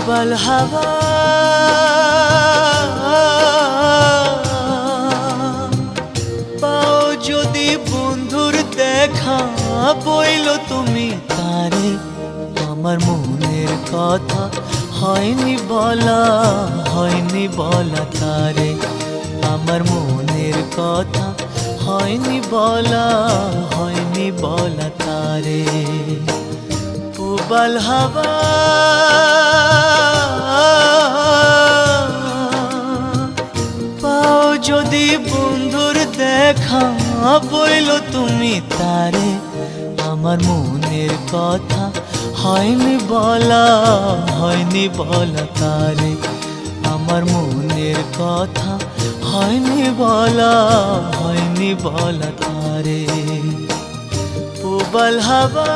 প্রবল হাওয়া পাও যদি বন্ধুর দেখা বইল তুমি তারে আমার মনের কথা হয়নি বলা তারে আমার মনের কথা হয়নি বলা তারে প্রবল হাওয়া পাও যদি বন্ধুর দেখা বইল তুমি তারে আমার মনের কথা হয়নি বলা তারে আমার মনের কথা হয়নি বলা তারে প্রবল হাওয়া